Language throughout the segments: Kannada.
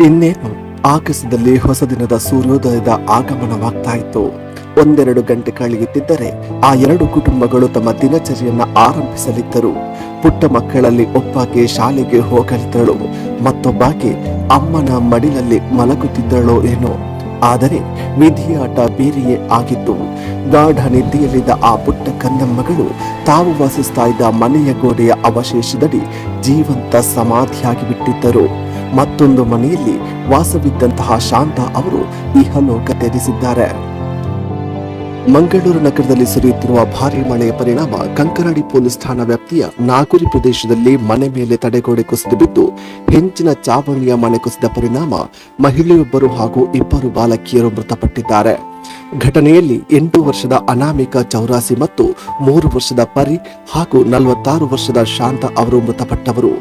ಇನ್ನೇನು ಆಕಾಶದಲ್ಲಿ ಹೊಸ ದಿನದ ಸೂರ್ಯೋದಯದ ಆಗಮನವಾಗ್ತಾ ಇತ್ತು. ಒಂದೆರಡು ಗಂಟೆ ಕಳೆಯುತ್ತಿದ್ದರೆ ಆ ಎರಡು ಕುಟುಂಬಗಳು ತಮ್ಮ ದಿನಚರಿಯನ್ನ ಆರಂಭಿಸಲಿದ್ದರು. ಪುಟ್ಟ ಮಕ್ಕಳಲ್ಲಿ ಒಬ್ಬಾಕೆ ಶಾಲೆಗೆ ಹೋಗಲಿದ್ದಳು, ಮತ್ತೊಬ್ಬಾಕೆ ಅಮ್ಮನ ಮಡಿಲಲ್ಲಿ ಮಲಗುತ್ತಿದ್ದಳೋ ಏನೋ. ಆದರೆ ವಿಧಿಯಾಟ ಬೇರೆಯೇ ಆಗಿತ್ತು. ಗಾಢ ನಿದ್ದೆಯಲ್ಲಿದ್ದ ಆ ಪುಟ್ಟ ಕಂದಮ್ಮಗಳು ತಾವು ವಾಸಿಸ್ತಾ ಇದ್ದ ಮನೆಯ ಗೋಡೆಯ ಅವಶೇಷದಡಿ ಜೀವಂತ ಸಮಾಧಿಯಾಗಿ ಬಿಟ್ಟಿದ್ದರು. ಮತ್ತೊಂದು ಮನೆಯಲ್ಲಿ ವಾಸವಿದ್ದಂತಹ ಶಾಂತ ಅವರು ಇಹಲೋಕ ತ್ಯಜಿಸಿದ್ದಾರೆ. ಮಂಗಳೂರು ನಗರದಲ್ಲಿ ಸುರಿಯುತ್ತಿರುವ ಭಾರೀ ಮಳೆಯ ಪರಿಣಾಮ ಕಂಕನಾಡಿ ಪೊಲೀಸ್ ಠಾಣಾ ವ್ಯಾಪ್ತಿಯ ನಾಗುರಿ ಪ್ರದೇಶದಲ್ಲಿ ಮನೆ ಮೇಲೆ ತಡೆಗೋಡೆ ಕುಸಿದು ಬಿದ್ದು ಹೆಂಚಿನ ಚಾವಣಿಯ ಮನೆ ಕುಸಿದ ಪರಿಣಾಮ ಮಹಿಳೆಯೊಬ್ಬರು ಹಾಗೂ ಇಬ್ಬರು ಬಾಲಕಿಯರು ಮೃತಪಟ್ಟಿದ್ದಾರೆ. ಘಟನೆಯಲ್ಲಿ 8 ವರ್ಷದ ಅನಾಮಿಕಾ ಚೌರಾಸಿ ಮತ್ತು 3 ವರ್ಷದ ಪರಿ ಹಾಗೂ 46 ವರ್ಷದ ಶಾಂತ ಅವರು ಮೃತಪಟ್ಟವರು.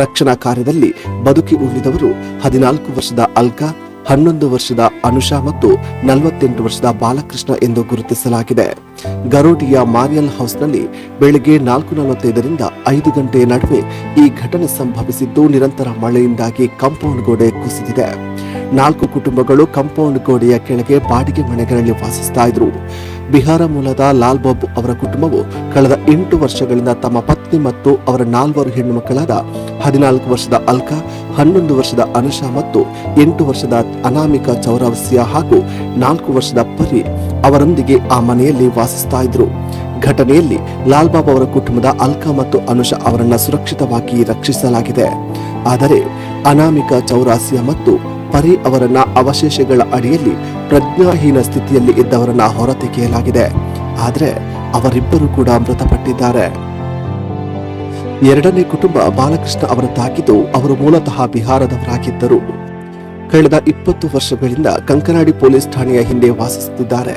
ರಕ್ಷಣಾ ಕಾರ್ಯದಲ್ಲಿ ಬದುಕಿ ಉಳಿದವರು 14 ವರ್ಷದ ಅಲ್ಕಾ, 11 ವರ್ಷದ ಅನುಷಾ ಮತ್ತು 48 ವರ್ಷದ ಬಾಲಕೃಷ್ಣ ಎಂದು ಗುರುತಿಸಲಾಗಿದೆ. ಗರೋಡಿಯ ಮಾರಿಯಲ್ ಹೌಸ್ನಲ್ಲಿ ಬೆಳಗ್ಗೆ 4:45ರಿಂದ 5 ಗಂಟೆಯ ನಡುವೆ ಈ ಘಟನೆ ಸಂಭವಿಸಿದ್ದು, ನಿರಂತರ ಮಳೆಯಿಂದಾಗಿ ಕಾಂಪೌಂಡ್ ಗೋಡೆ ಕುಸಿದಿದೆ. 4 ಕುಟುಂಬಗಳು ಕಾಂಪೌಂಡ್ ಗೋಡೆಯ ಕೆಳಗೆ ಬಾಡಿಗೆ ಮನೆಗಳಲ್ಲಿ ವಾಸಿಸ್ತಾ ಇದ್ರು. ಬಿಹಾರ ಮೂಲದ ಲಾಲ್ ಬಾಬು ಅವರ ಕುಟುಂಬವು ಕಳೆದ 8 ವರ್ಷಗಳಿಂದ ತಮ್ಮ ಪತ್ನಿ ಮತ್ತು ಅವರ 4 ಹೆಣ್ಣು ಮಕ್ಕಳಾದ 14 ವರ್ಷದ ಅಲ್ಕಾ, 11 ವರ್ಷದ ಅನುಷಾ ಮತ್ತು 8 ವರ್ಷದ ಅನಾಮಿಕಾ ಚೌರಾಸಿಯಾ ಹಾಗೂ 4 ವರ್ಷದ ಪರಿ ಅವರೊಂದಿಗೆ ಆ ಮನೆಯಲ್ಲಿ ವಾಸಿಸ್ತಾ ಇದ್ರು. ಘಟನೆಯಲ್ಲಿ ಲಾಲ್ ಬಾಬು ಅವರ ಕುಟುಂಬದ ಅಲ್ಕಾ ಮತ್ತು ಅನುಷಾ ಅವರನ್ನ ಸುರಕ್ಷಿತವಾಗಿ ರಕ್ಷಿಸಲಾಗಿದೆ. ಆದರೆ ಅನಾಮಿಕಾ ಚೌರಾಸಿಯಾ ಮತ್ತು ಪರಿ ಅವರನ್ನ ಅವಶೇಷಗಳ ಅಡಿಯಲ್ಲಿ ಪ್ರಜ್ಞಾಹೀನ ಸ್ಥಿತಿಯಲ್ಲಿ ಇದ್ದವರನ್ನ ಹೊರತೆಗೆಯಲಾಗಿದೆ. ಆದರೆ ಅವರಿಬ್ಬರು ಕೂಡ ಮೃತಪಟ್ಟಿದ್ದಾರೆ. ಎರಡನೇ ಕುಟುಂಬ ಬಾಲಕೃಷ್ಣ ಅವರದ್ದಾಗಿದ್ದು, ಅವರು ಮೂಲತಃ ಬಿಹಾರದವರಾಗಿದ್ದರು. ಕಳೆದ 20 ವರ್ಷಗಳಿಂದ ಕಂಕನಾಡಿ ಪೊಲೀಸ್ ಠಾಣೆಯ ಹಿಂದೆ ವಾಸಿಸುತ್ತಿದ್ದಾರೆ.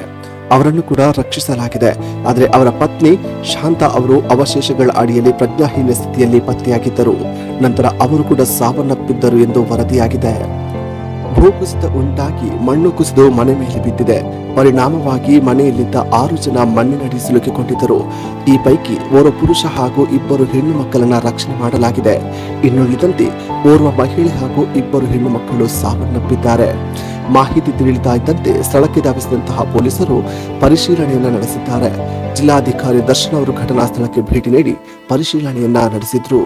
ಅವರನ್ನು ಕೂಡ ರಕ್ಷಿಸಲಾಗಿದೆ. ಆದರೆ ಅವರ ಪತ್ನಿ ಶಾಂತ ಅವರು ಅವಶೇಷಗಳ ಅಡಿಯಲ್ಲಿ ಪ್ರಜ್ಞಾಹೀನ ಸ್ಥಿತಿಯಲ್ಲಿ ಪತ್ತೆಯಾಗಿದ್ದರು. ನಂತರ ಅವರು ಕೂಡ ಸಾವನ್ನಪ್ಪಿದ್ದರು ಎಂದು ವರದಿಯಾಗಿದೆ. ಭೂಕುಸಿತ ಉಂಟಾಗಿ ಮಣ್ಣು ಕುಸಿದು ಮನೆ ಮೇಲೆ ಬಿದ್ದಿದೆ. ಪರಿಣಾಮವಾಗಿ ಮನೆಯಲ್ಲಿದ್ದ 6 ಜನ ಮಣ್ಣಿನಡಿ ಸಿಲುಕಿಕೊಂಡಿದ್ದರು. ಈ ಪೈಕಿ ಓರ್ವ ಪುರುಷ ಹಾಗೂ 2 ಹೆಣ್ಣು ಮಕ್ಕಳನ್ನ ರಕ್ಷಣೆ ಮಾಡಲಾಗಿದೆ. ಇನ್ನುಳಿದಂತೆ ಓರ್ವ ಮಹಿಳೆ ಹಾಗೂ 2 ಹೆಣ್ಣು ಮಕ್ಕಳು ಸಾವನ್ನಪ್ಪಿದ್ದಾರೆ. ಮಾಹಿತಿ ತಿಳಿಯುತ್ತಾ ಇದ್ದಂತೆ ಸ್ಥಳಕ್ಕೆ ಧಾವಿಸಿದಂತಹ ಪೊಲೀಸರು ಪರಿಶೀಲನೆಯನ್ನ ನಡೆಸಿದ್ದಾರೆ. ಜಿಲ್ಲಾಧಿಕಾರಿ ದರ್ಶನ್ ಅವರು ಘಟನಾ ಸ್ಥಳಕ್ಕೆ ಭೇಟಿ ನೀಡಿ ಪರಿಶೀಲನೆಯನ್ನ ನಡೆಸಿದ್ರು.